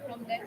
From that,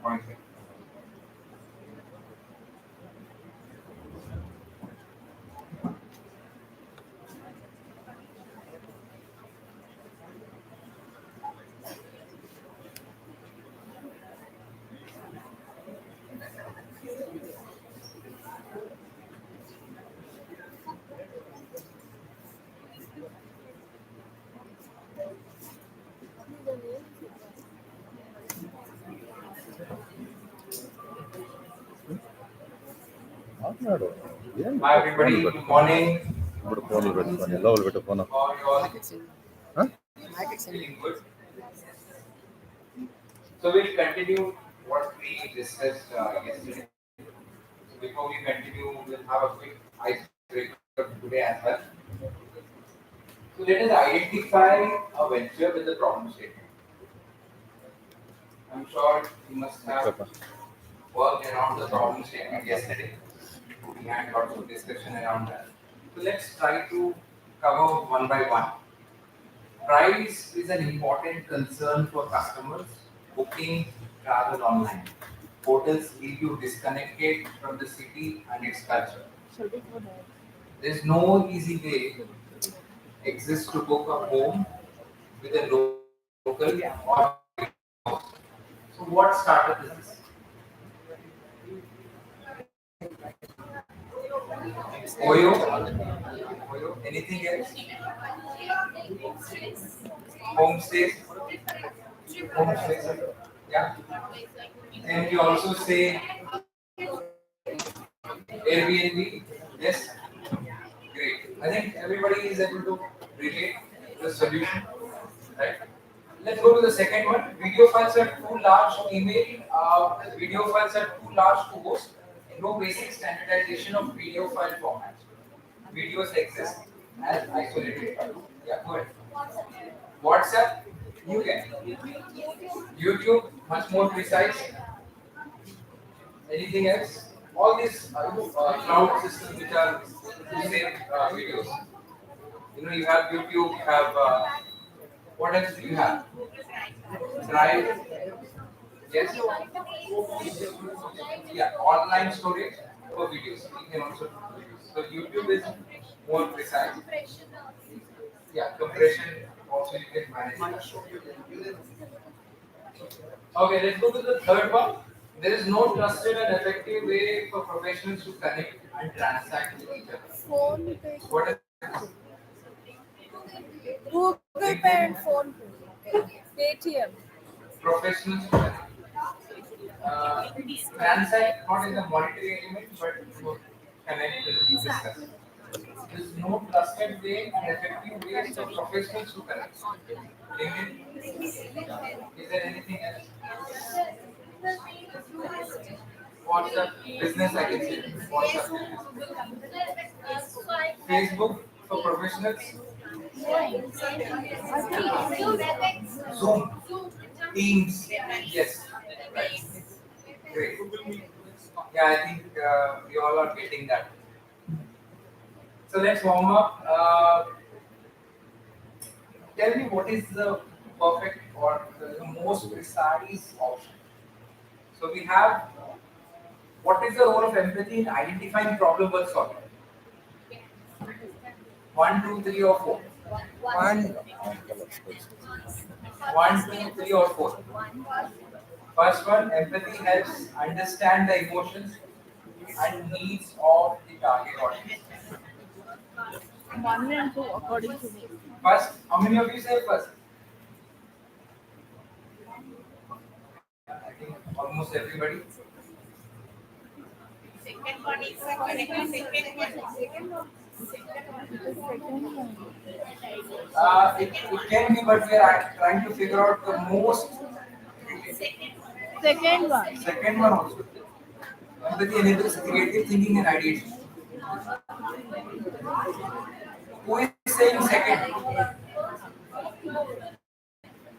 Point. మాట్లాడు ఏం Hi everybody, good morning. ఇప్పుడు ఫోన్లు పెట్టుకొని లోపల పెట్టు phone How are you all feeling good? So we'll continue what we discussed yesterday. So before we continue, we'll have a quick icebreaker today as well. So let us identify a venture with the problem statement. I'm sure you must have worked around the problem statement yesterday. We had lots of discussion around that. So let's try to cover one by one. Price is an important concern for customers booking travel online. Hotels leave you disconnected from the city and its culture. There's no easy way exists to book a home with a local or house. So what startup is this? Oyo? Oyo? Anything else? Homestays? Homestays? Yeah. And we also say Airbnb? Yes? Great. I think everybody is able to relate the solution, right? Let's go to the second one. Video files are too large to email. Video files are too large to host. No basic standardization of video file formats. Videos exist as isolated files. Yeah, go ahead. WhatsApp, you can. YouTube, much more precise. Anything else? All these cloud systems which are to save videos. You know, you have YouTube, you have what else do you have? Drive. Yes. Yeah, online storage for videos. You can also do videos. So YouTube is more precise. Yeah, compression also you can manage. Okay, let's go to the third one. There is no trusted and effective way for professionals to connect and transact with each other. What is Google Pay and Phone Pay, Paytm. professionals to connect? Transact not in the monetary element, but to connect with the business. There is no trusted way and effective ways for professionals to connect. LinkedIn? Is there anything else? WhatsApp, business I can say. WhatsApp. Facebook for professionals. Zoom. Teams. Yes. Right. Great. Yeah, I think we all are getting that. So let's warm up. Tell me what is the perfect or the most precise option. So we have what is the role of empathy in identifying problem worth solving? 1, 2, 3 or 4? 1, 2, 3 or 4. First one, empathy helps understand the emotions and needs of the target audience. One and two, according to me. First, how many of you say first? I think almost everybody. It can be, but we are trying to figure out the most Second one. second one also. Empathy enables creative thinking and ideation. Who is saying second?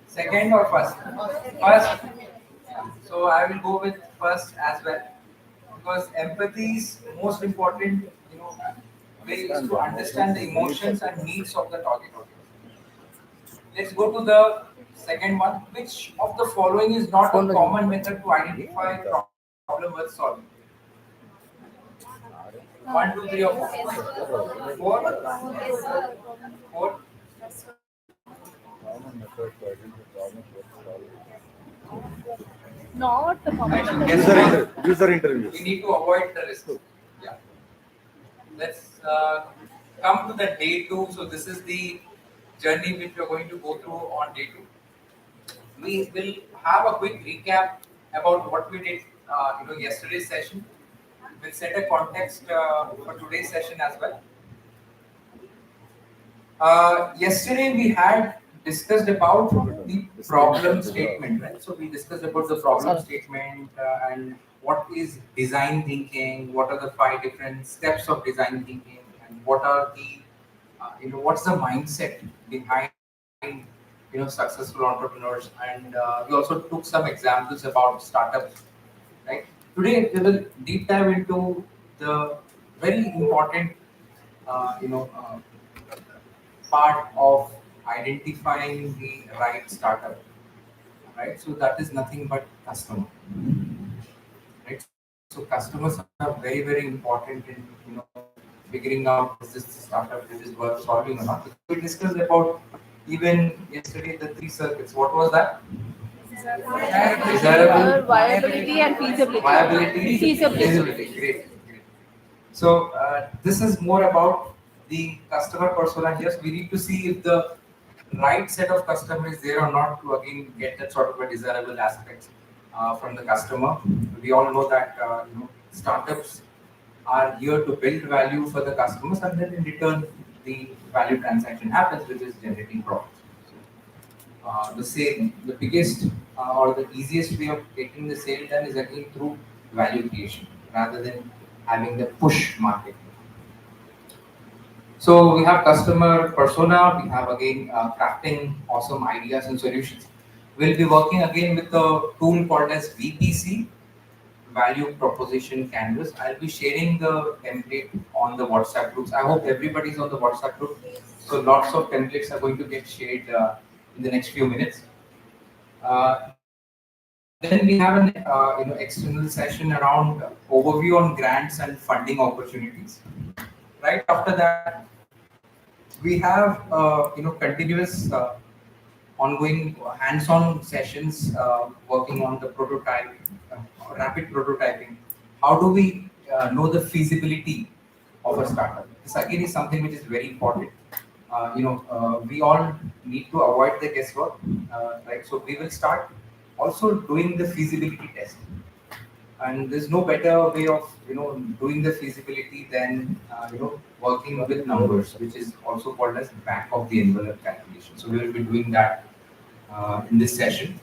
Second or first? First. So I will go with first as well because empathy is most important. Way is to understand the emotions and needs of the target audience. Let's go to the second one. Which of the following is not a common method to identify problem worth solving? One, two, three, or four? Four? Four? Common method to identify problems worth solving. Not the I should common. guess User, one. user We interviews. need to avoid the risk. Yeah. Let's come to the day two. So this is the journey which we are going to go through on day two. We will have a quick recap about what we did, yesterday's session. We'll set a context for today's session as well. Yesterday we had discussed about the problem statement, right? So we discussed about the problem statement and what is design thinking, what are the five different steps of design thinking, and what are the, what's the mindset behind, successful entrepreneurs. And we also took some examples about startups, right? Today we will deep dive into the very important, uh, you know, uh, part of identifying the right startup, right? So that is nothing but customer, right? So customers are very, very important in figuring out is this startup which is worth solving or not. Because we discussed about even yesterday the three circuits. What was that? Desirable, Viability and feasibility. viability, Feasibility. feasibility. Great, great. So this is more about the customer persona here. So we need to see if the right set of customers is there or not to again get that sort of a desirable aspect from the customer. We all know that startups are here to build value for the customers, and then in return the value transaction happens, which is generating profits. The biggest or the easiest way of getting the sale done is again through value creation rather than having the push market. So we have customer persona, we have again crafting awesome ideas and solutions. We'll be working again with a tool called as VPC, Value Proposition Canvas. I'll be sharing the template on the WhatsApp groups. I hope everybody's on the WhatsApp group. So lots of templates are going to get shared in the next few minutes. Then we have an external session around overview on grants and funding opportunities. Right after that, we have continuous ongoing hands-on sessions working on the prototype, rapid prototyping. How do we know the feasibility of a startup? This again is something which is very important. We all need to avoid the guesswork, right? So we will start also doing the feasibility test, and there's no better way of doing the feasibility than working with numbers, which is also called as back of the envelope calculation. So we will be doing that in this session.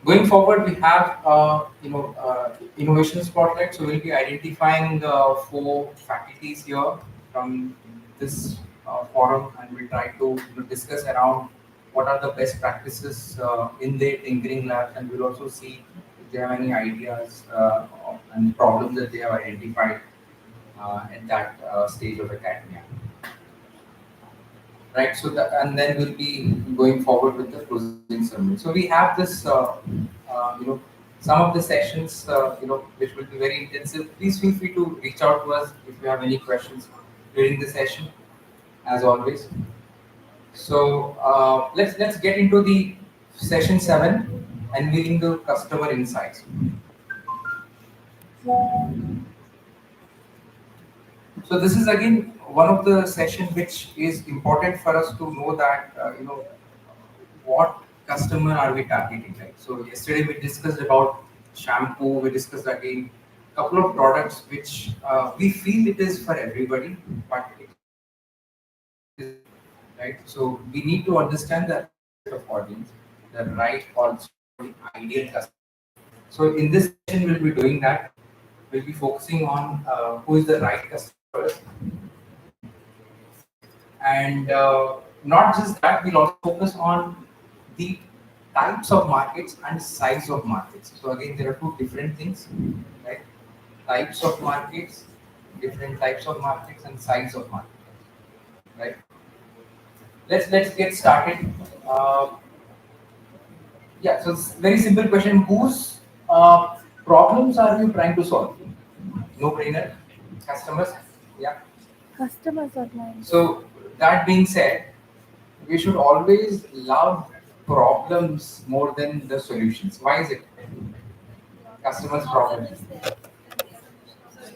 Going forward, we have innovation spotlight. So we'll be identifying four faculties here from this forum, and we'll try to discuss around what are the best practices in their tinkering labs, and we'll also see if they have any ideas and problems that they have identified at that stage of academia. Right. So that, and then we'll be going forward with the closing summary. So we have this, some of the sessions, which will be very intensive. Please feel free to reach out to us if you have any questions during the session, as always. So let's get into the session 7, unveiling the customer insights. So this is again one of the session which is important for us to know that what customer are we targeting, right? So yesterday we discussed about shampoo. We discussed again couple of products which we feel it is for everybody, but it is not, right? So we need to understand the right set of audience, the right also the ideal customer. So in this session we'll be doing that. We'll be focusing on who is the right customer first, and not just that, we'll also focus on the types of markets and size of markets. So again, there are two different things, right? Types of markets, different types of markets, and size of markets, right? Let's get started. Uh, yeah, so it's very simple question. Whose problems are you trying to solve? No brainer. Customers. Yeah. Customers or clients? So that being said, we should always love problems more than the solutions. Why is it? Customers' problem.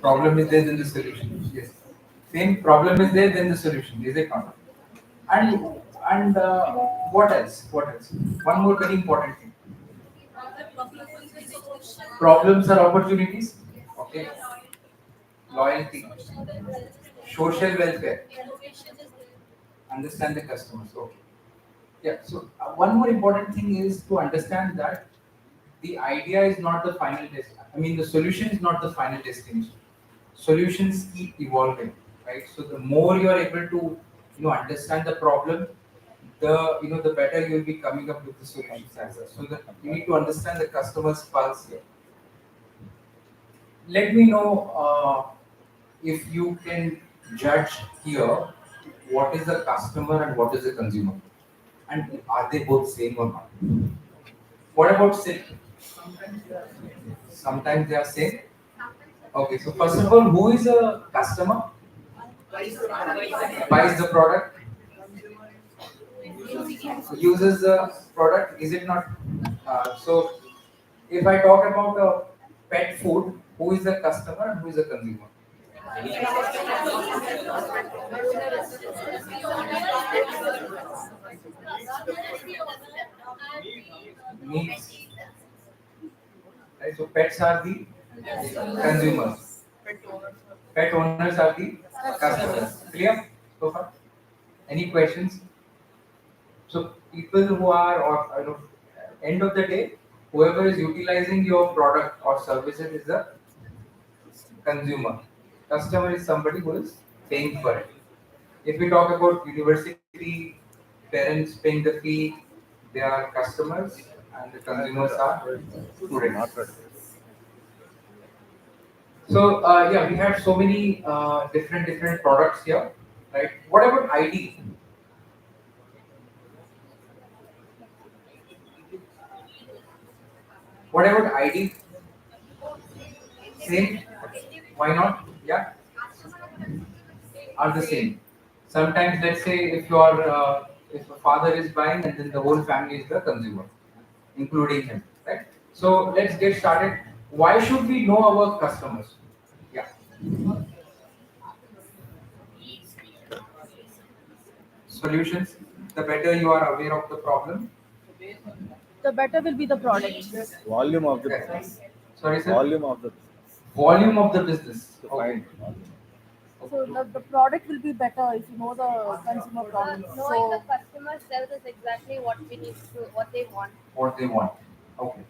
Problem is there than the solution. Yes. Same problem is there than the solution. Is it not? And what else? What else? One more very important thing. Problems are opportunities. Okay. Loyalty, social welfare, understand the customers. Okay. Yeah. So one more important thing is to understand that the idea is not the final test. I mean, the solution is not the final destination. Solutions keep evolving, right? So the more you are able to, understand the problem, the better you will be coming up with the solutions as well. So that you need to understand the customer's pulse here. Let me know if you can judge here what is the customer and what is the consumer, and are they both same or not? What about silk? Sometimes they are same. Okay, so first of all, who is a customer? Buys the product, uses the product. Is it not? So, if I talk about pet food, who is the customer and who is the consumer? Needs. Right? So, pets are the consumers. Pet owners are the customers. Clear so far? Any questions? So people who are, or end of the day, whoever is utilizing your product or services is the consumer. Customer is somebody who is paying for it. If we talk about university, parents paying the fee, they are customers, and the consumers are students. So yeah, we have so many different products here, right? What about ID? What about ID? Same? Why not? Yeah, are the same. Sometimes, let's say if a father is buying, and then the whole family is the consumer, including him, right? So let's get started. Why should we know our customers? Yeah, solutions. The better you are aware of the problem, The better will be the product. Volume of the correct. business. Sorry, sir. Volume of the business. Volume of the business. To Okay. find volume. So the product will be better if you know the consumer problem. Knowing the So customer self is exactly what we need to, what they want. What they want. Okay.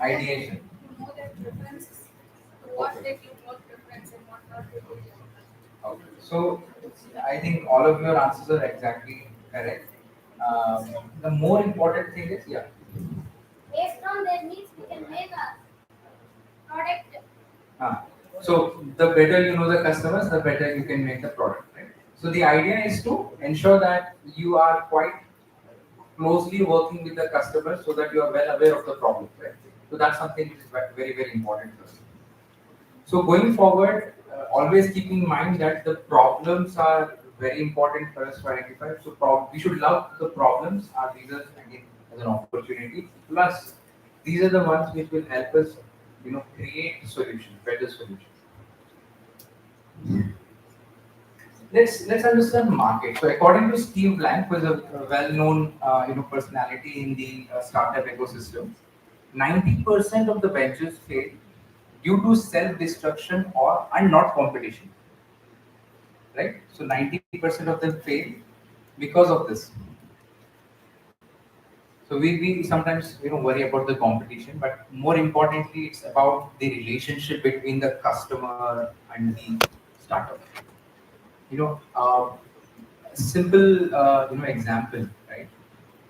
Ideation. What they feel, what preference and what not to do. Okay. So I think all of your answers are exactly correct. The more important thing is, yeah. Based on their needs, we can make a product. Ah, so the better you know the customers, the better you can make the product, right? So the idea is to ensure that you are quite closely working with the customer so that you are well aware of the problem, right? So that's something which is very important for us. So going forward, always keep in mind that the problems are very important for us to identify. So we should love the problems. These are again as an opportunity. Plus, these are the ones which will help us, create solutions, better solutions. Let's understand market. So according to Steve Blank, who is a well-known personality in the startup ecosystem, 90% of the ventures fail due to self-destruction or and not competition. Right? So 90% of them fail because of this. So we sometimes worry about the competition, but more importantly, it's about the relationship between the customer and the startup. You know, simple example, right?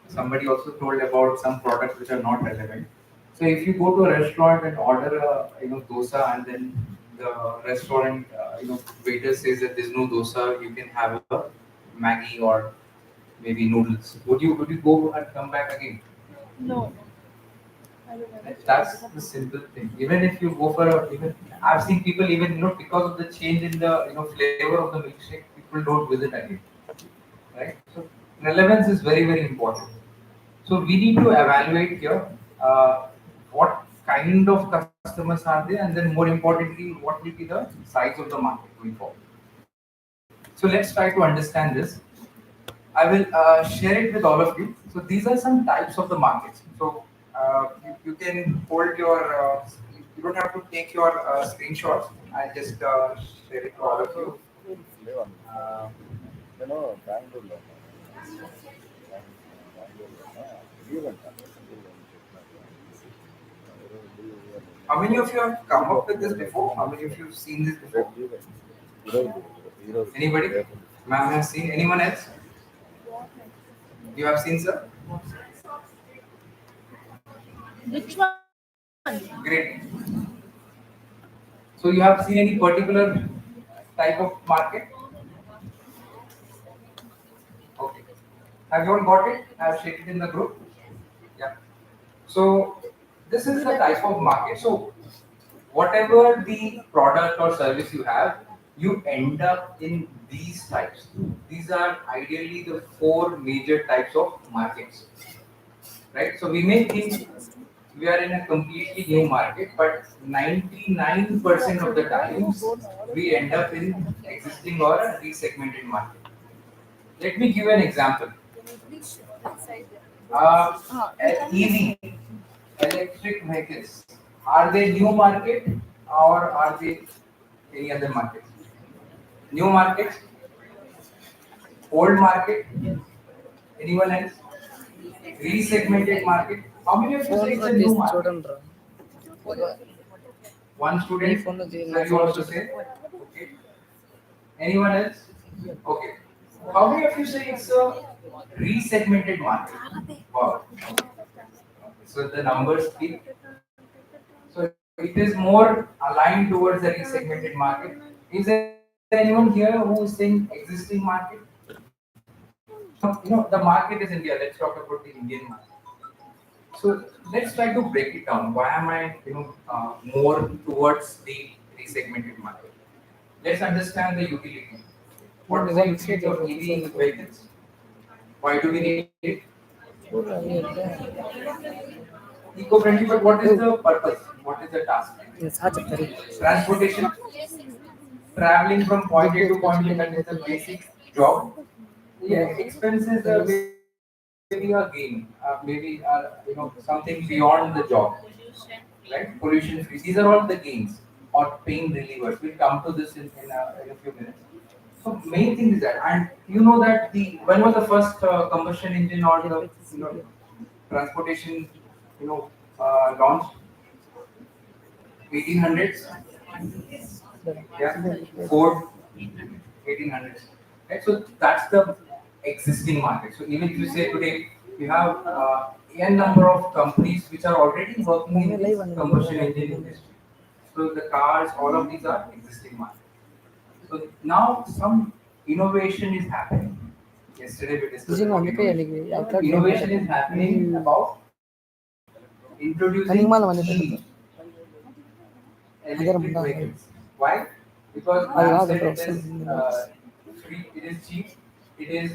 Somebody also told about some products which are not relevant. So if you go to a restaurant and order a dosa, and then the restaurant waiter says that there's no dosa, you can have a Maggie or maybe noodles. Would you go and come back again? No, I don't Right? understand. That's the simple thing. Even if you go for a, even I've seen people, even because of the change in the flavor of the milkshake, people don't visit again. Right? So relevance is very very important. So we need to evaluate here what kind of customers are there, and then more importantly, what will be the size of the market going forward. So let's try to understand this. I will share it with all of you. So these are some types of the markets. So you can hold your, you don't have to take your screenshots. I'll just share it to all of you. flavor. Bangalore. Even How many of you have come up with this before? How many of you have seen this before? Anybody? Ma'am has seen. Anyone else? You have seen, sir? Which one? Great. So you have seen any particular type of market? Okay. Have you all got it? I have shared it in the group. Yeah. So this is the type of market. So whatever the product or service you have, you end up in these types. These are ideally the four major types of markets, right? So we may think we are in a completely new market, but 99% of the times we end up in existing or a resegmented market. Let me give you an example. EV, electric vehicles, are they new market or are they any other market? New market, old market, anyone else? Resegmented market. How many of you say it's a new market? One student. Sir, you also say. Okay. Anyone else? Okay. How many of you say it's a resegmented market? Wow. Okay. So the numbers speak. So it is more aligned towards the resegmented market. Is there anyone here who is saying existing market? The market is India. Let's talk about the Indian market. So let's try to break it down. Why am I, more towards the resegmented market? Let's understand the utility. What is the utility of EV vehicles? Why do we need it? Eco-friendly, but what is the purpose? What is the task? Transportation, traveling from point A to point B, that is the basic job. Yeah, expenses maybe a gain, maybe something beyond the job, right? Pollution free. These are all the gains or pain relievers. We'll come to this in a few minutes. So main thing is that, and you know that the when was the first combustion engine or the transportation launched? 1800s. Yeah, Ford 1800s. Right? So that's the existing market. So even if you say today you have n number of companies which are already working in this combustion engine industry. So the cars, all of these are existing market. So now some innovation is happening. Yesterday we discussed about innovation. Innovation is happening about introducing electric vehicles. Why? Because ma'am said it is free, it is cheap, it is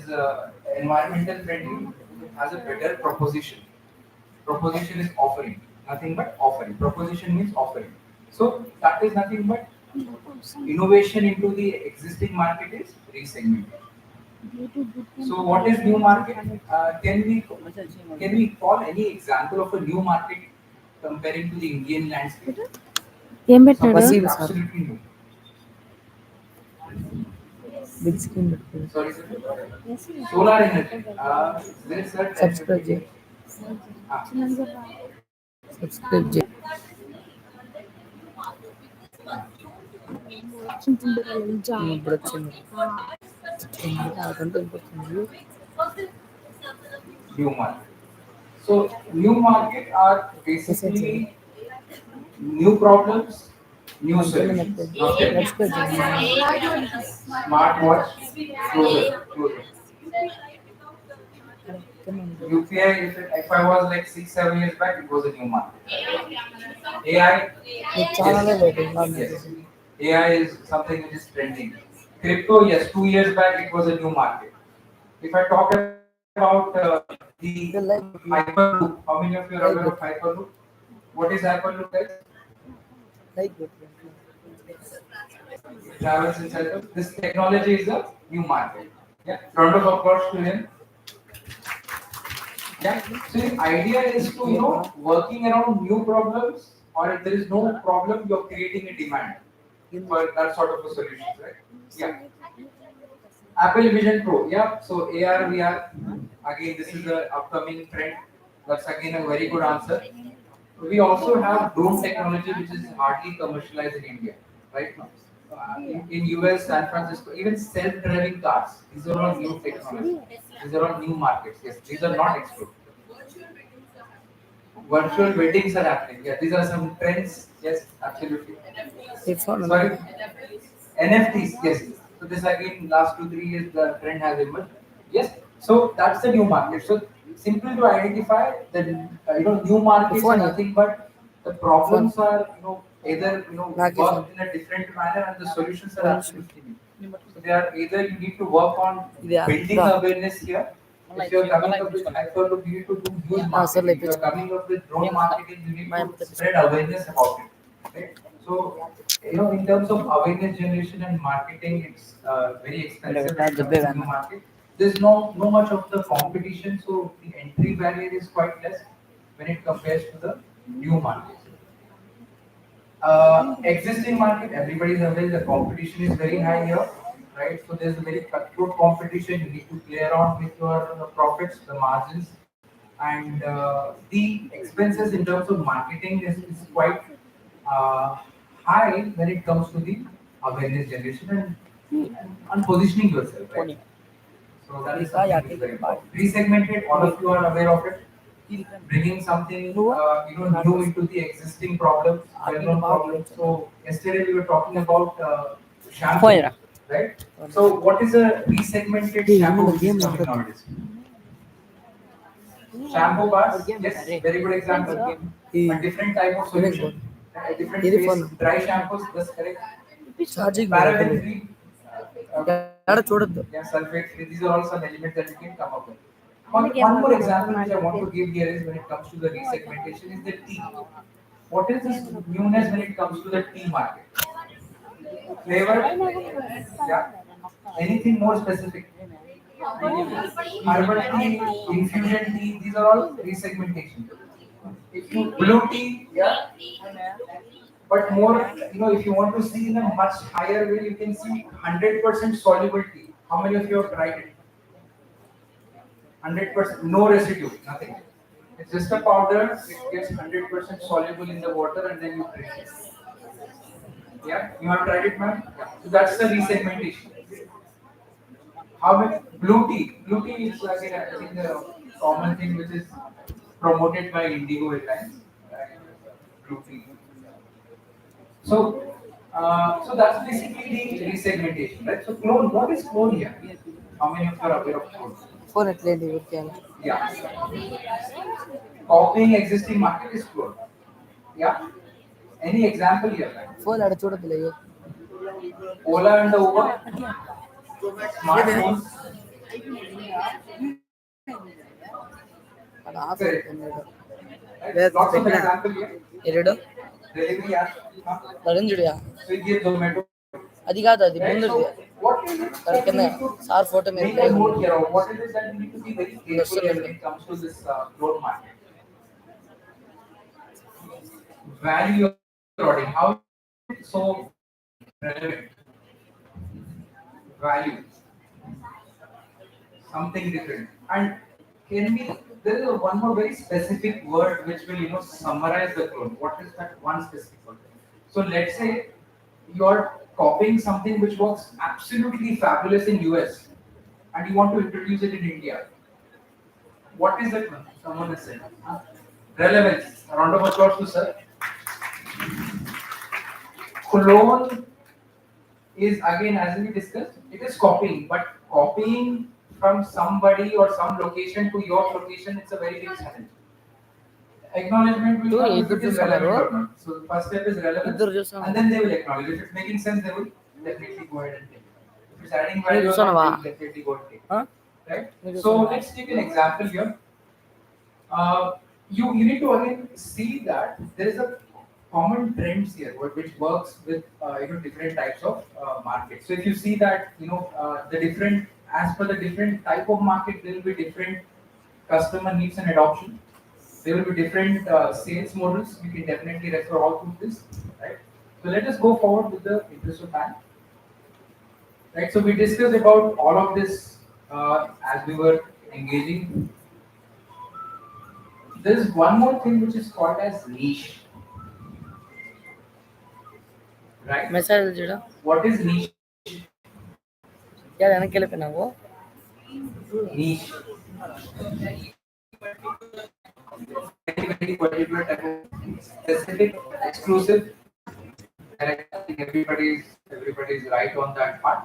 environmental friendly, it has a better proposition. Proposition is offering, nothing but offering. Proposition means offering. So that is nothing but Innovation into the existing market is resegmentation. So what is new market? Can we call any example of a new market comparing to the Indian landscape? ఏం పెట్టాడు Something is absolutely new. Big screen పెట్టుకోండి. Sorry, sir. Solar energy. There is a subscribe చేయి. Subscribe చేయి. ఇప్పుడు వచ్చింది. అదంతా ఇంకొస్తుంది. new market. So new market are basically new problems, new solutions. Okay. Smartwatch, closer. UPI, if I was like 6, 7 years back, it was a new market. AI, channel yes. AI is something which is trending. Crypto, yes, 2 years back it was a new market. If I talk about the Hyperloop, how many of you are aware of Hyperloop? What is Hyperloop, guys? Like Travels inside of this technology is a new market. Yeah, round of applause to him. Yeah, so the idea is to working around new problems, or if there is no problem, you're creating a demand for that sort of a solution, right? Yeah. Apple Vision Pro, yeah. So AR, VR, again, this is the upcoming trend. That's again a very good answer. We also have drone technology, which is hardly commercialized in India right now. In US, San Francisco, even self-driving cars. These are all new technology. These are all new markets. Yes, these are not explored. Virtual weddings are happening. Yeah, these are some trends. Yes, absolutely. Sorry, NFTs. Yes. So this again, last 2, 3 years, the trend has emerged. Yes. So that's the new market. So simple to identify that new markets are nothing but the problems are either worked in a different manner and the solutions are absolutely new. So they are either you need to work on building awareness here. If you're coming up with Hyperloop, you need to do huge marketing. If you're coming up with drone marketing, you need to spread awareness about it. Right? So, in terms of awareness generation and marketing, it's very expensive in the new market. There's no much of the competition, so the entry barrier is quite less when it compares to the new market. Existing market, everybody is aware the competition is very high here, right? So there's a very cutthroat competition. You need to play around with your profits, the margins, and the expenses in terms of marketing is quite uh, high when it comes to the awareness generation and positioning yourself, right? So that is something which is very important. Resegmented, all of you are aware of it. Bringing something new into the existing problems, well-known problems. So yesterday we were talking about shampoo, right? So what is a resegmented shampoo which is coming nowadays? Shampoo bars, yes, very good example. A different type of solution, a different phase, dry shampoos, that's correct. Charging Paraben free, ఎక్కడ చూడద్దు. yeah, sulfate free. These are all some elements that you can come up with. One more example which I want to give here is when it comes to the resegmentation is the tea. What is this newness when it comes to the tea market? Flavor? Yeah. Anything more specific? Herbal tea, infusion tea, these are all resegmentation. If you blue tea, yeah. But more, if you want to see in a much higher way, you can see 100% soluble tea. How many of you have tried it? 100%, no residue, nothing. It's just a powder, it gets 100% soluble in the water and then you drink it. Yeah, you have tried it, ma'am? Yeah. So that's the resegmentation. How many? Blue tea. Blue tea is like I think a common thing which is promoted by Indigo at times. Right? Blue tea. So that's basically the resegmentation, right? So clone, what is clone here? How many of you are aware of clone? Phone ఎట్లేండి ఊరికే Yeah. Copying existing market is clone. Yeah. Any example here? Phone ఆడ చూడద్దులే. Ola and the Uber, smartphones. ఆడ of Correct. అవుతున్నాడు. Right? Lots of example here. ఎరడు Delivery app, huh? నరేంద్రుడియా Swiggy, Zomato, అది కాదు, అది right? ముందుది. So what is it దాని that you కింద need to sir photo మీద make a note here, or what is it that you need to be very careful here when వస్తుందండి. it comes to this drone market? Value you're ordering. How is it so relevant? Value, something different. And can we? There is one more very specific word which will summarize the clone. What is that one specific word? So let's say you're copying something which works absolutely fabulous in US, and you want to introduce it in India. What is that one? Someone has said. Huh? Relevance. A round of applause to sir. Clone is again, as we discussed, it is copying, but copying from somebody or some location to your location, it's a very big challenge. Acknowledgement will come if ఇద్దరు it is చూస్తున్నారు, relevant or not. So the first step is relevance, ఇద్దరు చూస్తున్నారు. and then they will acknowledge. If it's making sense, they will definitely go ahead and take it. If it's adding మీరు value or not, చూస్తున్నావా? they will definitely go and take it. ఆ? Right? మీరు So చూస్తున్నావా? let's take an example here. You need to again see that there is a common trends here which works with different types of markets. So if you see that the different, as per the different type of market, there will be different customer needs and adoption. There will be different sales models. You can definitely refer all to this, right? So let us go forward with the interest of time, right? So we discussed about all of this as we were engaging. There is one more thing which is called as niche, right? Message చూడ What is niche? వెనక్కి వెళ్ళిపోయినావు. Niche. Very particular type of specific, exclusive. Correct. I think everybody's right on that part.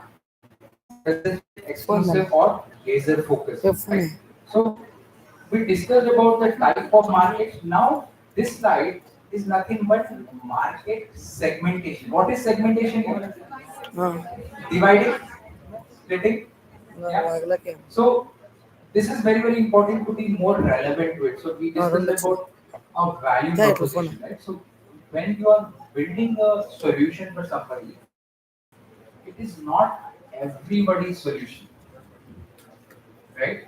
Specific, exclusive, or laser focus. Right? So we discussed about the type of market. Now this slide is nothing but market segmentation. What is segmentation? Dividing, splitting. Yeah. So this is very very important to be more relevant to it. So we discussed about a value proposition, right? So when you are building a solution for somebody, it is not everybody's solution, right?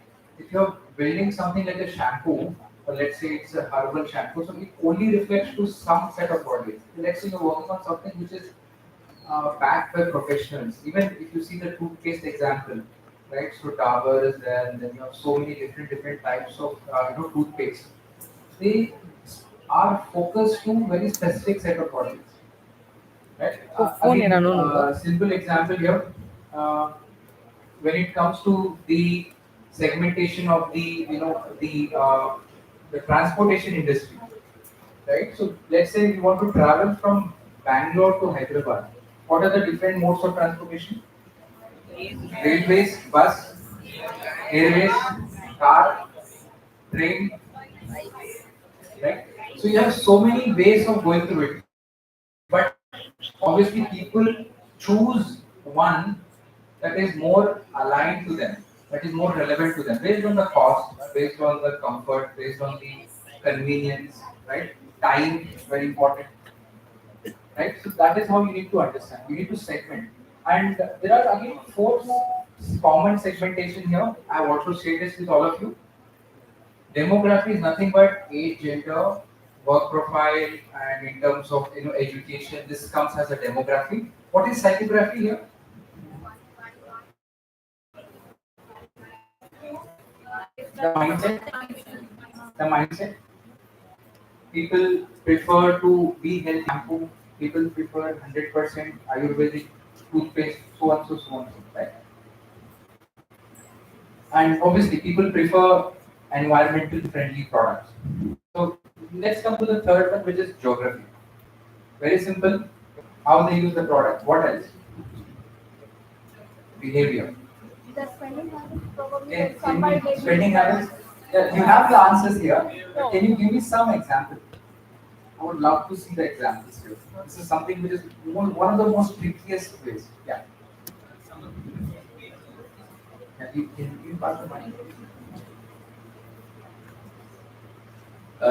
If you're building something like a shampoo, or let's say it's a herbal shampoo, so it only reflects to some set of bodies. Let's say you're working on something which is backed by professionals. Even if you see the toothpaste example, right? So Dabur is there, and then you have so many different types of toothpaste. They are focused to very specific set of bodies, right? Again, simple example here. When it comes to the segmentation of the transportation industry, right? So let's say we want to travel from Bangalore to Hyderabad. What are the different modes of transportation? Railways, bus, airways, car, train, right? So you have so many ways of going through it. But obviously people choose one that is more aligned to them, that is more relevant to them, based on the cost, based on the comfort, based on the convenience, right? Time, very important, right? So that is how you need to understand. You need to segment. And there are again four common segmentation here. I have also shared this with all of you. Demography is nothing but age, gender, work profile, and in terms of education, this comes as a demography. What is psychography here? The mindset. The mindset. People prefer to be healthy shampoo. People prefer 100% Ayurvedic toothpaste, so on, so on, right? And obviously, people prefer environmental friendly products. So let's come to the third one, which is geography. Very simple. How they use the product. What else? Behavior. The spending habits probably Okay, like somebody may be spending habits. Yeah, you have the answers here. Can you give me some example? I would love to see the examples here. This is something which is one of the most trickiest ways. Yeah. Can you pass the mic?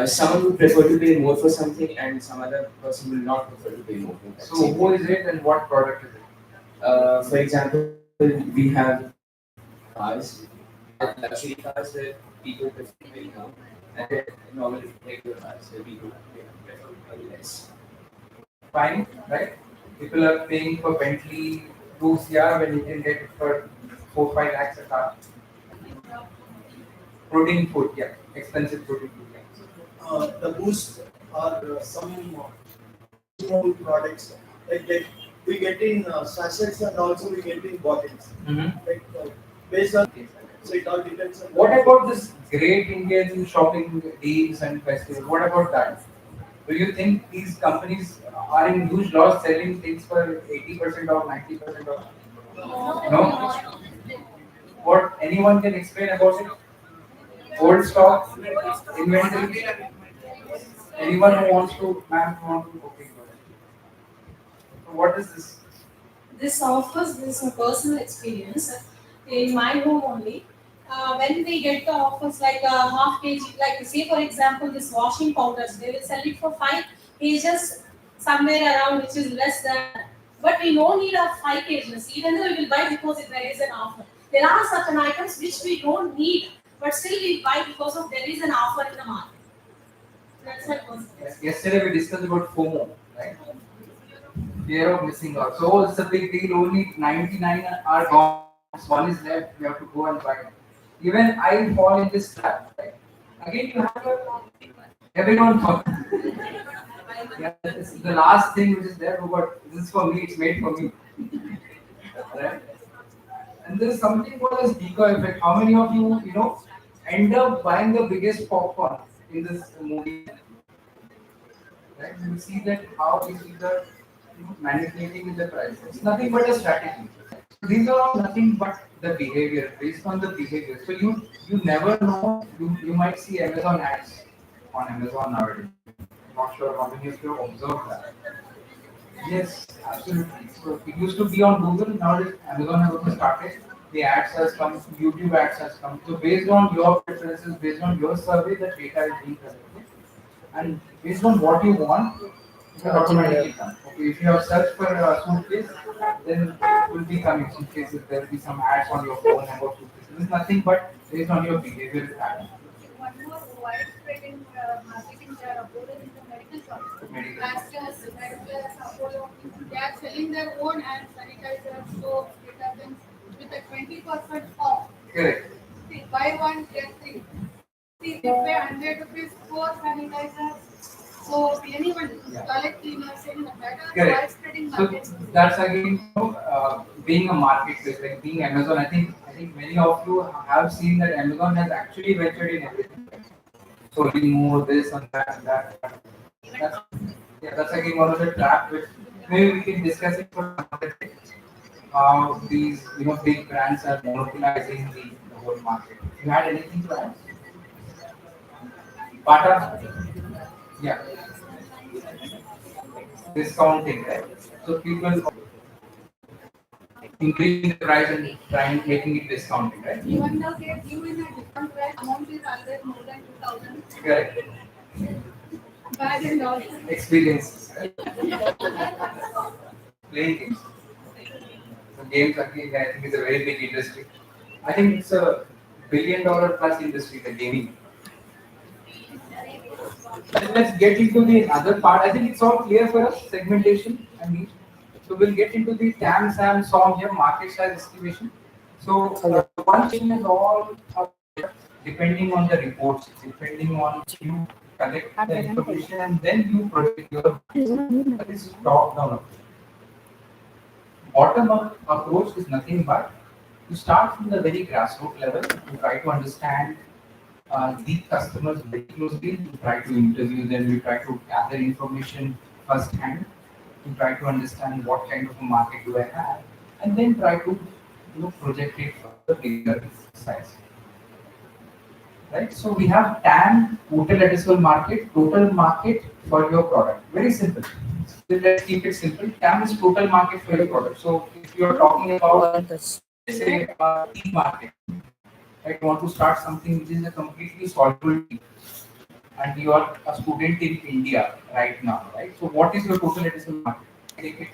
Someone would prefer to pay more for something, and some other person will not prefer to pay more for that. So same who thing. is it and what product is it? For example, we have cars, we have luxury cars where people prefer to pay more, and there are normal regular cars where people prefer less. Fine, right? People are paying for Bentley Boost, yeah, when you can get it for 4-5 lakhs a car. Protein food, yeah, expensive protein food, yeah. The boost or some small products like we get in sachets and also we get in bottles. Like based on so it all depends on What about this great Indian shopping deals and festivals? What about that? Do you think these companies are in huge loss selling things for 80% or 90% off? No? What anyone can explain about it? Old stock, inventory. Anyone who wants to, ma'am, who wants to okay, go ahead. So what is this? This offers this personal experience in my home only. When we get the offers like a half kg, like say for example, this washing powders, they will sell it for 5 kgs somewhere around, which is less than. But we no need of 5 kgs, even though we will buy because there is an offer. There are certain items which we don't need, but still we buy because of there is an offer in the market. That's my personal. Yesterday we discussed about FOMO, right? Fear of missing out. So it's a big deal. Only 99 are gone. One is left. You have to go and buy it. Even I fall in this trap. Right? Again, you have to. Everyone falls. Yeah, this is the last thing which is there. But this is for me. It's made for me. Right? And there is something called as decoy effect. How many of you, end up buying the biggest popcorn in this movie? Right? You see that how it is the manipulating with the price. It's nothing but a strategy. So these are all nothing but the behavior, based on the behavior. So you never know. You might see Amazon ads on Amazon nowadays. Not sure how many of you observed that. Yes, absolutely. So it used to be on Google. Nowadays Amazon has also started. The ads has come. YouTube ads has come. So based on your preferences, based on your survey, the data is being collected, and based on what you want, it will automatically come. Okay, if you have searched for a suitcase, then it will be coming suitcases. There will be some ads on your phone about suitcases. This is nothing but based on your behavioral pattern. One more widespread in marketing they are uploaded in the medical shops. Medical. Plasters, Medicare, Apollo, they are selling their own hand sanitizers, soaps, detergents with a 20% off. Correct. See, buy one, get three. See, they pay 100 rupees for sanitizers. So anyone, toilet cleaners, anyone, that are Correct. widespreading So markets. that's again, being a marketplace, like being Amazon. I think many of you have seen that Amazon has actually ventured in everything. Selling more this and that and that. That's, yeah, that's again one of the traps which maybe we can discuss it for another day. How these big brands are monopolizing the whole market. You had anything to add? Bata? Yeah, discounting, right? So people increasing the price and trying making it discounting, right? Even though they give in a different price, amount is always more than 2,000. Correct. Bad and all. Experiences, right? Playing games. So games again, I think is a very big industry. I think it's a $1 billion plus industry, the gaming. Let's get into the other part. I think it's all clear for us, segmentation and niche. So we'll get into the TAM, SAM, SOM here, market size estimation. So one thing is all depending on the reports, depending on you collect the information and then you project your that is top down approach. Bottom up approach is nothing but to start from the very grassroots level to try to understand the customers very closely, to try to interview them, we try to gather information firsthand, to try to understand what kind of a market do I have, and then try to project it for the bigger size. Right? So we have TAM, total addressable market, total market for your product. Very simple. So let's keep it simple. TAM is total market for your product. So if you are talking about, say, tea market, right? You want to start something which is a completely solvable tea. and you are a student in India right now, right? So what is your total addressable market? Take it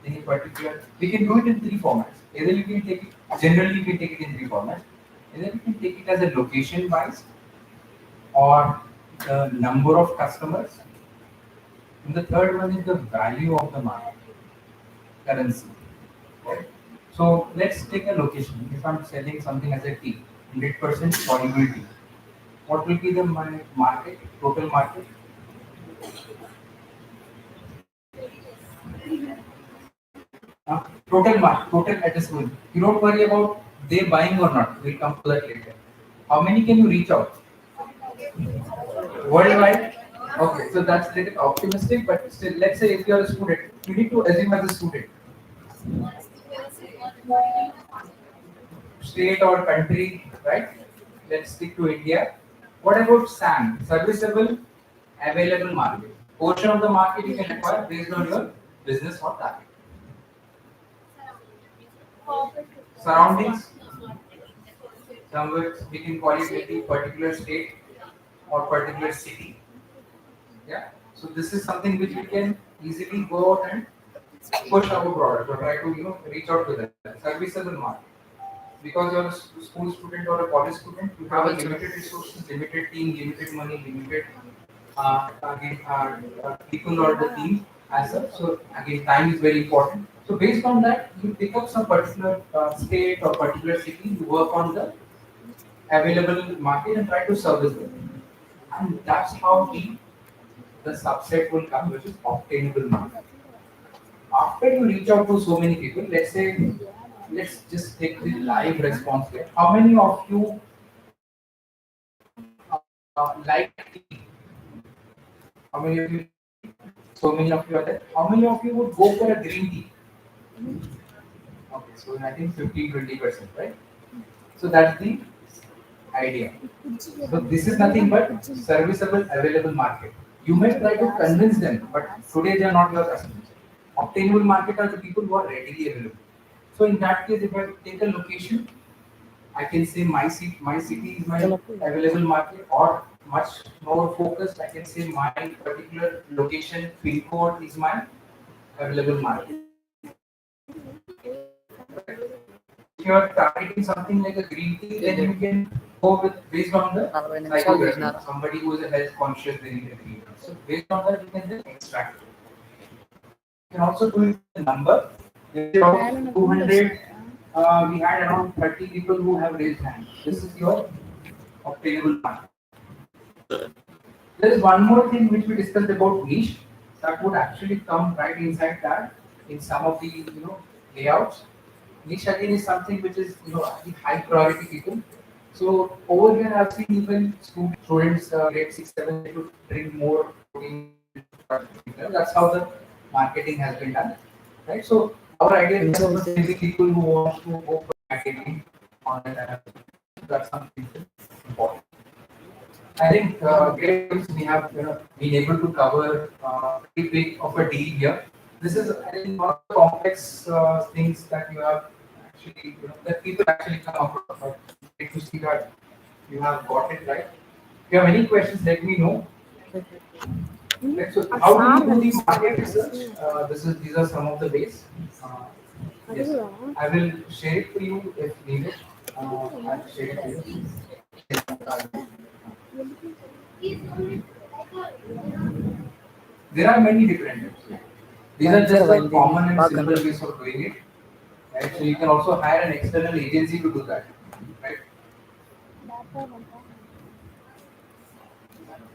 in a particular. We can do it in three formats. Either you can take it. Generally, you can take it in three formats. Either you can take it as a location wise, or the number of customers, and the third one is the value of the market currency. Right? So let's take a location. If I'm selling something as a tea, 100% solubility, what will be the market, total market? Total addressable. You don't worry about they buying or not. We'll come to that later. How many can you reach out? Worldwide? Okay, so that's a little optimistic, but still, let's say if you're a student, you need to assume as a student, state or country, right? Let's stick to India. What about SAM, serviceable available market? Portion of the market you can acquire based on your business or target. Surroundings, somewhere we can call it maybe particular state or particular city. Yeah. So this is something which we can easily go out and push our product or try to reach out to them. Serviceable market. Because you're a school student or a college student, you have a limited resources, limited team, limited money, limited people or the team as such. So again, time is very important. So based on that, you pick up some particular state or particular city, you work on the available market and try to service them. And that's how the subset will come, which is obtainable market. After you reach out to so many people, let's just take the live response here. How many of you like tea? How many of you? So many of you are there. How many of you would go for a green tea? Okay, so I think 15-20%, right? So that's the idea. So this is nothing but serviceable available market. You may try to convince them, but today they are not your customers. Obtainable market are the people who are readily available. So in that case, if I take a location, I can say my city is my available market, or much more focused, I can say my particular location, pin code is my available market. If you are targeting something like a green tea, then you can go with based on the psychography. Somebody who is a health conscious, they need a green tea. So based on that, you can then extract it. You can also do it with the number. Let's say out of 200, we had around 30 people who have raised hands. This is your obtainable market. There is one more thing which we discussed about niche that would actually come right inside that in some of the layouts. Niche again is something which is the high priority people. So over here I've seen even students grade 6, 7 to bring more protein. That's how the marketing has been done, right? So our idea is that people who want to go for marketing on that's something important. I think great things we have been able to cover pretty big of a deal here. This is I think one of the complex things that you have actually that people actually come across. But great to see that you have got it right. If you have any questions, let me know. Right, so how do you do the market research? These are some of the ways. Yes, I will share it for you if needed. I'll share it for you. There are many different types. These are just the common and simple ways of doing it. Right? So you can also hire an external agency to do that. Right?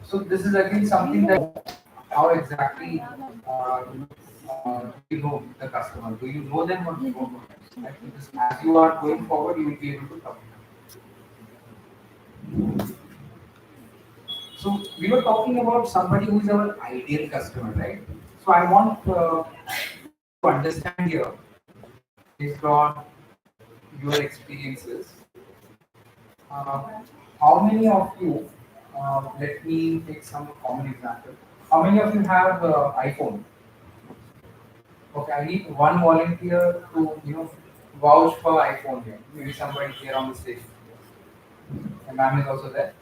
So this is again something that how exactly do you know the customer? Do you know them or do you don't know them? Right? Because as you are going forward, you will be able to cover. So we were talking about somebody who is our ideal customer, right? So I want to understand here, based on your experiences, uh, how many of you, let me take some common example. How many of you have iPhone? Okay, I need one volunteer to vouch for iPhone here. Maybe somebody here on the stage. And ma'am is also there.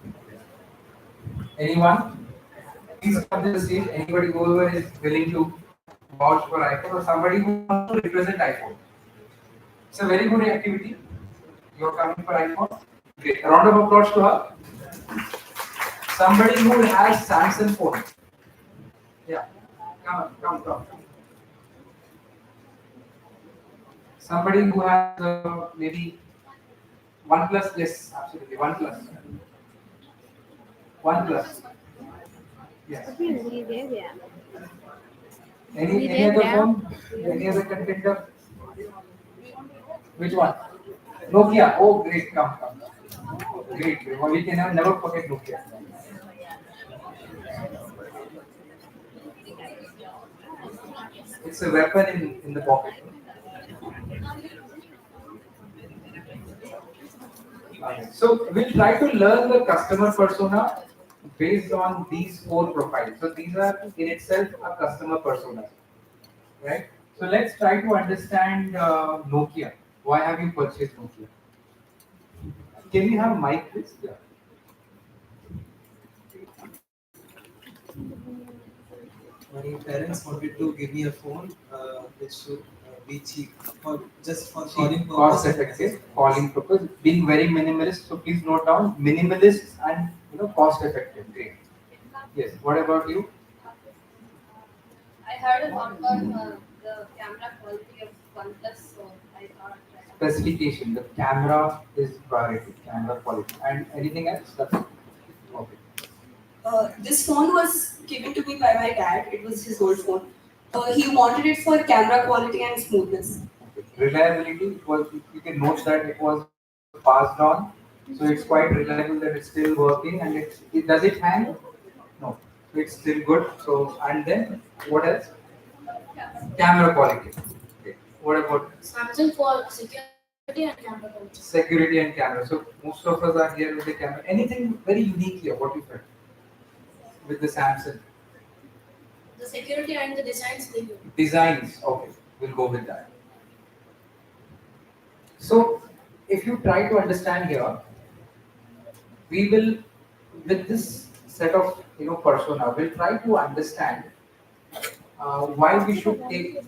Anyone? Please come to the stage. Anybody who is willing to vouch for iPhone or somebody who wants to represent iPhone. It's a very good activity. You're coming for iPhone. Great. A round of applause to her. Somebody who has Samsung phone. Yeah. Come. Somebody who has maybe OnePlus. Yes, absolutely. OnePlus. OnePlus. Yes. Any other phone? Any other contender? Which one? Nokia. Oh, great. Come. Great. Well, we can never forget Nokia. It's a weapon in the pocket. So we'll try to learn the customer persona based on these four profiles. So these are in itself a customer persona, right? So let's try to understand Nokia. Why have you purchased Nokia? Can we have mic, please? Yeah. My parents wanted to give me a phone which should be cheap for just for calling Cost purpose. effective, calling purpose, being very minimalist. So please note down minimalist and cost effective. Great. Yes. What about you? I heard a lot about the camera quality of OnePlus, so I thought. Specification. The camera is priority. Camera quality. And anything else? That's it. Okay. This phone was given to me by my dad. It was his old phone. He wanted it for camera quality and smoothness. Okay. Reliability was, you can note that it was passed on, so it's quite reliable that it's still working, and it does it hang? No, so it's still good. So and then what else? Camera quality. Okay. What about Samsung for security and camera quality. security and camera? So most of us are here with the camera. Anything very unique here? What you felt with the Samsung? The security and the designs they do. Designs. Okay, we'll go with that. So if you try to understand here, we will, with this set of persona, we'll try to understand why we should take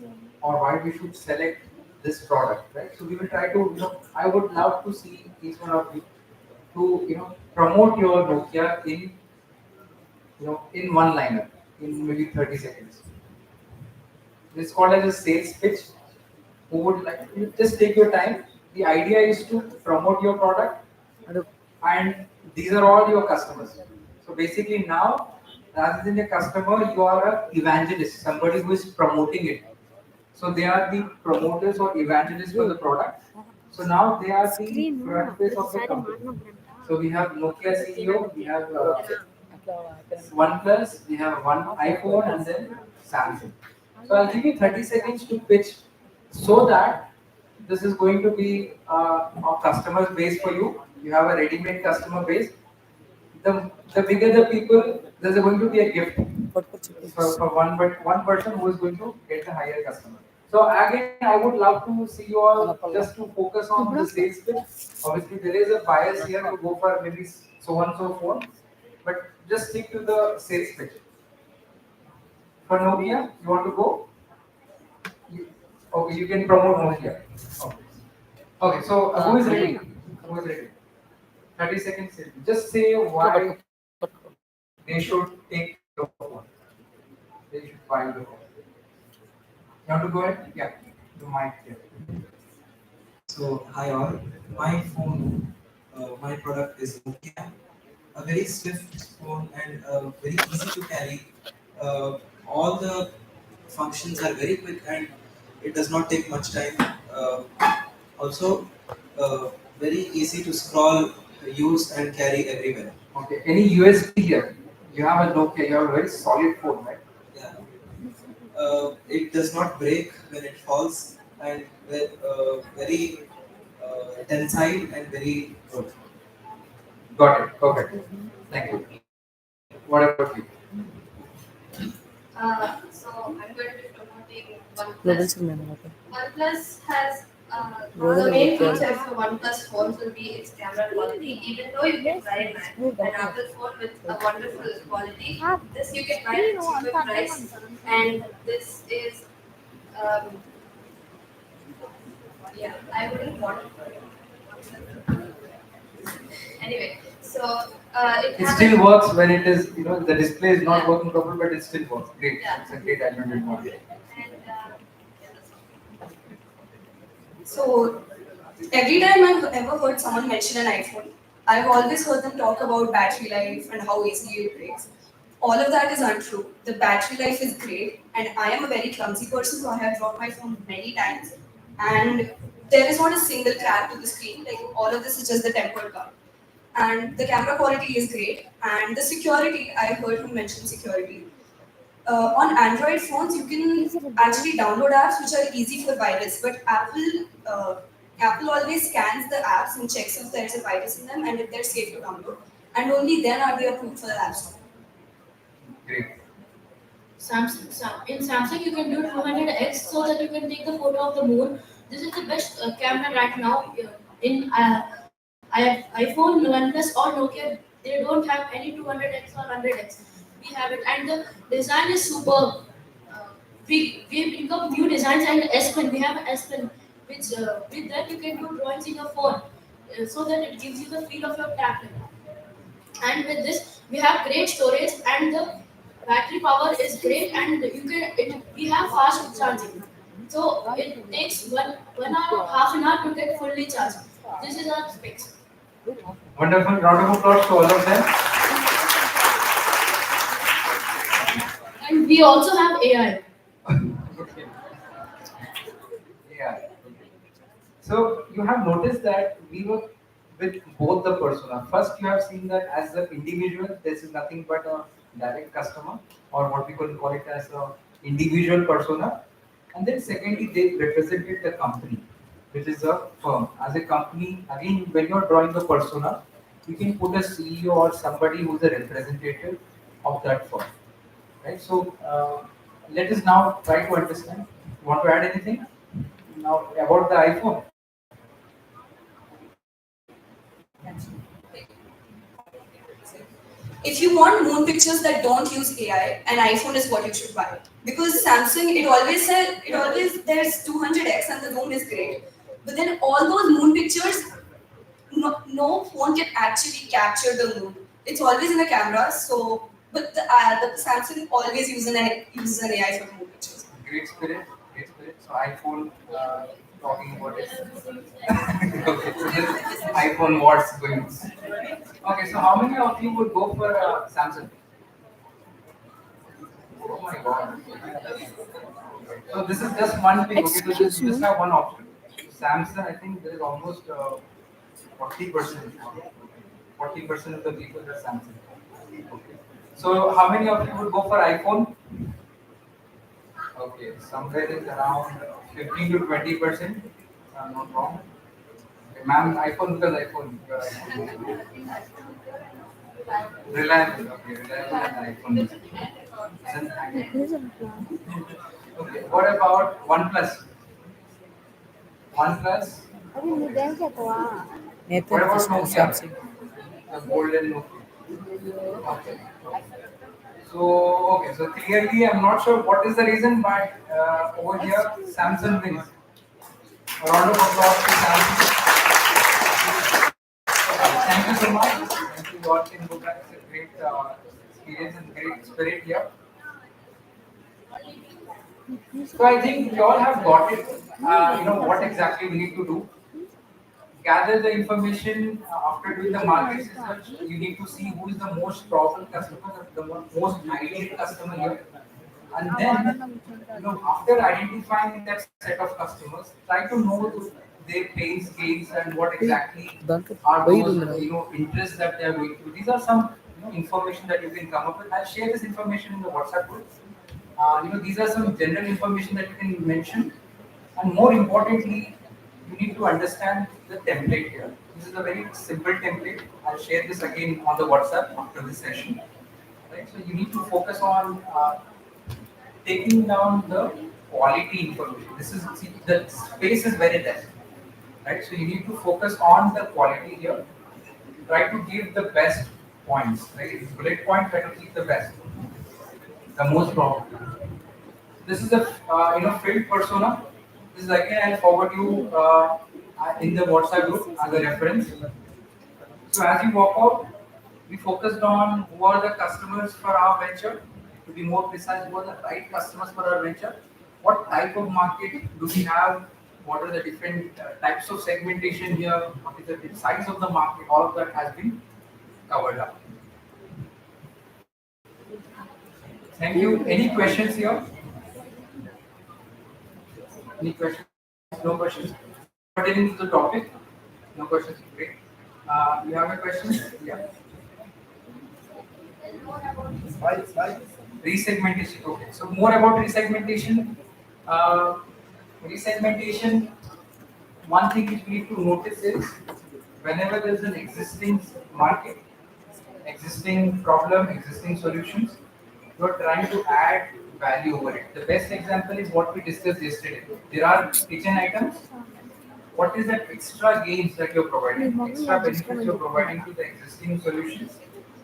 or why we should select this product, right? So we will try to, I would love to see each one of you to, promote your Nokia in, in one liner, in maybe 30 seconds. This is called as a sales pitch. Who would like to just take your time? The idea is to promote your product, and these are all your customers. So basically now, rather than a customer, you are an evangelist, somebody who is promoting it. So they are the promoters or evangelists for the product. So now they are the front face of the company. So we have Nokia CEO, we have OnePlus, we have one iPhone, and then Samsung. So I'll give you 30 seconds to pitch, so that this is going to be a customer base for you. You have a ready-made customer base. The bigger the people, there's going to be a gift for one person who is going to get the higher customer. So again, I would love to see you all just to focus on the sales pitch. Obviously, there is a bias here to go for maybe so and so phone, but just stick to the sales pitch. For Nokia, you want to go? Okay, you can promote Nokia. Okay. Okay, so who is ready? Who is ready? 30 seconds. Just say why they should take your phone. They should buy your phone. You want to go ahead? Yeah. The mic here. So hi all, my product is Nokia, a very swift phone and very easy to carry. All the functions are very quick and it does not take much time. Also, very easy to scroll, use and carry everywhere. Okay. Any USB here? You have a Nokia. You have a very solid phone, right? Yeah. It does not break when it falls and very tensile and very good. Got it. Perfect. Thank you. What about you? So I'm going to be promoting OnePlus. OnePlus has One of the main features of OnePlus phones will be its camera quality. Even though you can buy an Apple phone with a wonderful quality, this you can buy at a cheaper price, and this is um, yeah, I wouldn't want it for you. Anyway, so It still works when it is, the display is not working properly, but it still works. Great. Yeah. It's a great advantage. And so every time I've ever heard someone mention an iPhone, I've always heard them talk about battery life and how easily it breaks. All of that is untrue. The battery life is great, and I am a very clumsy person, so I have dropped my phone many times. And there is not a single crack to the screen. Like all of this is just the tempered part. And the camera quality is great. And the security, I heard him mention security. On Android phones, you can actually download apps which are easy for virus, but Apple always scans the apps and checks if there's a virus in them and if they're safe to download, and only then are they approved for the App Store. Great. In Samsung, you can do 200x so that you can take the photo of the moon. This is the best camera right now. In iPhone, OnePlus, or Nokia, they don't have any 200x or 100x. We have it, and the design is superb. We pick up new designs, and S Pen. We have S Pen, which with that you can do drawings in your phone, so that it gives you the feel of your tablet. And with this, we have great storage, and the battery power is great, and we have fast charging. So it takes one hour or half an hour to get fully charged. This is our specs. Wonderful. Round of applause to all of them. And we also have AI. Okay. Yeah. So you have noticed that we were with both the persona. First, you have seen that as an individual, this is nothing but a direct customer, or what we could call it as a individual persona. And then secondly, they represented the company, which is a firm. As a company, again, when you're drawing a persona, you can put a CEO or somebody who's a representative of that firm, right? So let us now try to understand. You want to add anything now about the iPhone? If you want moon pictures that don't use AI, an iPhone is what you should buy. Because Samsung, it always there's 200x and the zoom is great. But then all those moon pictures, no phone can actually capture the moon. It's always in the camera. So, but the Samsung always uses an AI for moon pictures. Great spirit, great spirit. So iPhone talking about it. Okay, so this iPhone what's going. Okay, so how many of you would go for Samsung? Oh my God. So this is just one thing. Okay, so you just have one option. Samsung, I think there is almost 40%. 40% of the people are Samsung. Okay. So how many of you would go for iPhone? Okay, somewhere is around 15 to 20%. I'm not wrong. Okay, ma'am, iPhone because iPhone. Your iPhone. Reliable. Okay, reliable and iPhone. Okay, what about OnePlus? OnePlus. What about Nokia? The golden Nokia. Okay. So clearly, I'm not sure what is the reason, but over here, Samsung wins. A round of applause to Samsung. Thank you so much. Thank you. You all can go back. It's a great experience and great spirit here. So I think we all have got it. What exactly we need to do. Gather the information after doing the market research. You need to see who is the most profitable customer, the most ideal customer here, and then after identifying that set of customers, try to know their pains, gains, and what exactly are those interests that they are going through. These are some information that you can come up with. I'll share this information in the WhatsApp group. These are some general information that you can mention, and more importantly, you need to understand the template here. This is a very simple template. I'll share this again on the WhatsApp after this session. Right? So you need to focus on taking down the quality information. The space is very less. right? So you need to focus on the quality here. Try to give the best points, right? It's bullet point, try to keep the best, the most probable. This is a field persona. This is again I'll forward you in the WhatsApp group as a reference. So as you walk out, we focused on who are the customers for our venture. To be more precise, who are the right customers for our venture? What type of market do we have? What are the different types of segmentation here? What is the size of the market? All of that has been covered up. Thank you. Any questions here? Any questions? No questions. Pertaining to the topic? No questions. Great. You have a question? Yeah. Resegmentation. Okay. So more about resegmentation. Uh, Resegmentation. One thing which we need to notice is whenever there is an existing market, existing problem, existing solutions, you are trying to add value over it. The best example is what we discussed yesterday. There are kitchen items. What is that extra gains that you're providing, extra benefits you're providing to the existing solutions,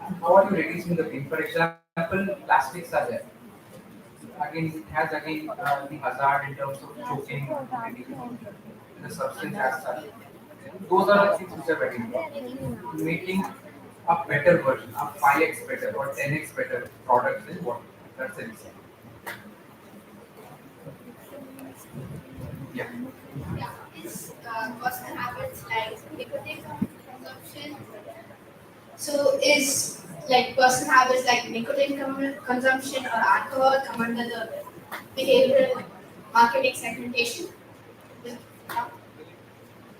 and how are you reducing the pain? For example, plastics are there. Again, it has the hazard in terms of choking, the substance as such. Those are the things which are very important. Making a better version, a 5x better or 10x better product is what that's the reason. Yeah. Yeah, it's personal habits like nicotine consumption. So is like personal habits like nicotine consumption or alcohol come under the behavioral marketing segmentation? Yeah.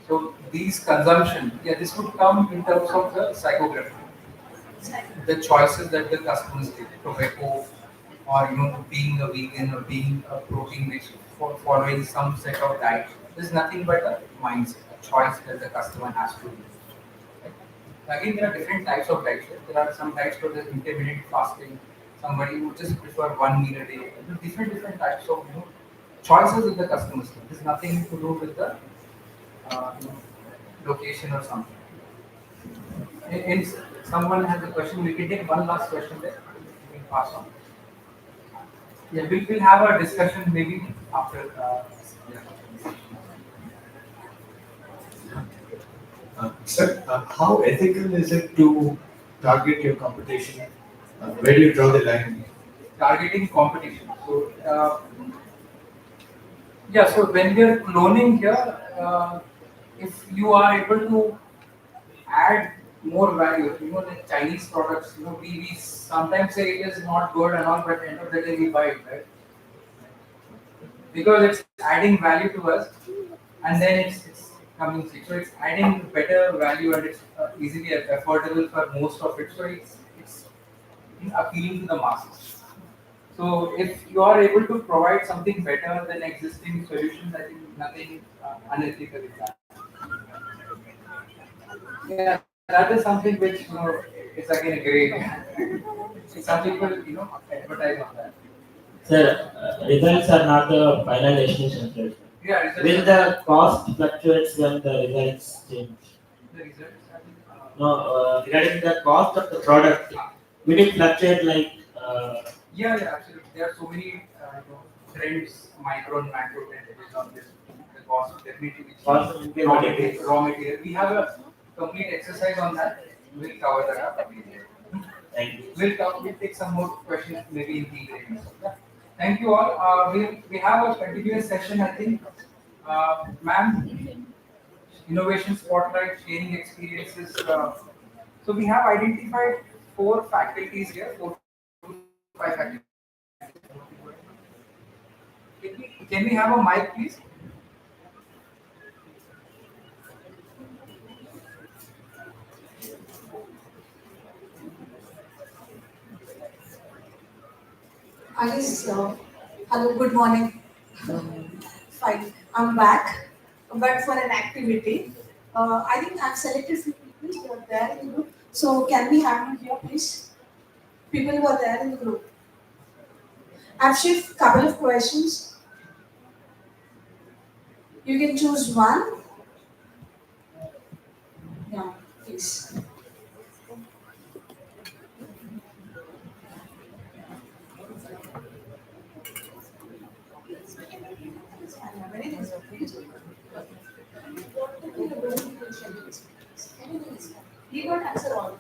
So these consumption, yeah, this would come in terms of the psychography, the choices that the customers take, tobacco, or being a vegan or being a protein rich, for following some set of diet. There's nothing but a mindset, a choice that the customer has to do. Right? Again, there are different types of diets. Right? There are some diets where there's intermittent fasting. Somebody would just prefer one meal a day. Different types of choices that the customers take. There's nothing to do with the uh, you know, location or something. Someone has a question, we can take one last question there. We can pass on. Yeah, we'll have a discussion maybe after. Yeah. Sir, how ethical is it to target your competition? Where do you draw the line? Targeting competition. So, yeah, so when we are cloning here, if you are able to add more value, the Chinese products, we sometimes say it is not good and all, but at the end of the day we buy it, right? Because it's adding value to us, and then it's coming cheap. So it's adding better value, and it's easily affordable for most of it. So it's appealing to the masses. So if you are able to provide something better than existing solutions, I think nothing unethical in that. Yeah, that is something which is again a gray. Some people advertise on that. Sir, results are not the final destination. Sir. Yeah, results Will the cost fluctuates when the results change? The results No, regarding the cost of the product, will it fluctuate like? Yeah, absolutely. There are so many trends, micro and macro trends on this. The cost definitely which Cost will be raw material. We have a complete exercise on that. We'll cover that up. Thank you. We'll take some more questions maybe in the break. Yeah. Thank you all. We have a continuous session, I think. Ma'am, innovation spotlight, sharing experiences. So we have identified 4 faculties here, 4 to 5 faculties. Can we have a mic, please? Alice, hello, good morning. Fine, I'm back, but for an activity. I think I've selected few people who are there in the group. So can we have you here, please? People who are there in the group. I've shared a couple of questions. You can choose one. Yeah, please. Many things are please. What could be the role you can share your experience? Anything is fine. We won't answer all.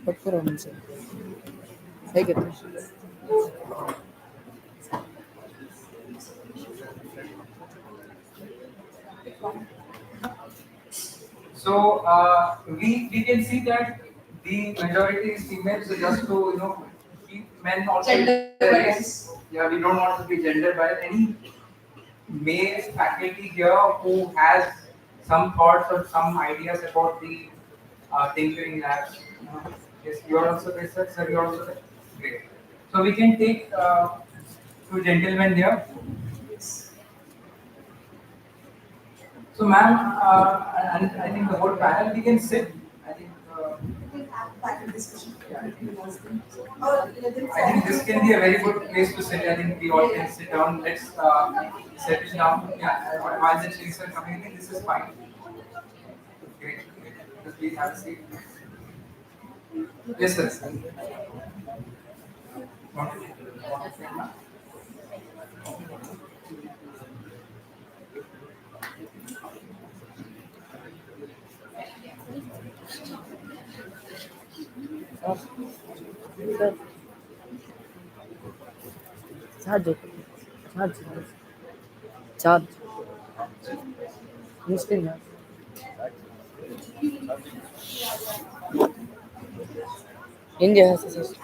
Oppure non so. Sai che tu? So we can see that the majority is females. So just to keep men also in Gender the bias. race. Yeah, we don't want to be gender biased. Any male faculty here who has some thoughts or some ideas about the tinkering labs? Yes, you are also there, sir. Sir, you are also there. Great. So we can take two gentlemen here. So, ma'am, and I think the whole panel we can sit. I think. We will have panel discussion. Yeah, I think. Or I think this can be a very good place to sit. I think we all can sit down. Let's settle down. Yeah, while the chairs are coming in, this is fine. Great. Just please have a seat. Yes, sir. Want to- want to say, ma'am? Charge. Charge. Charge. Muslim, yeah. India has a system.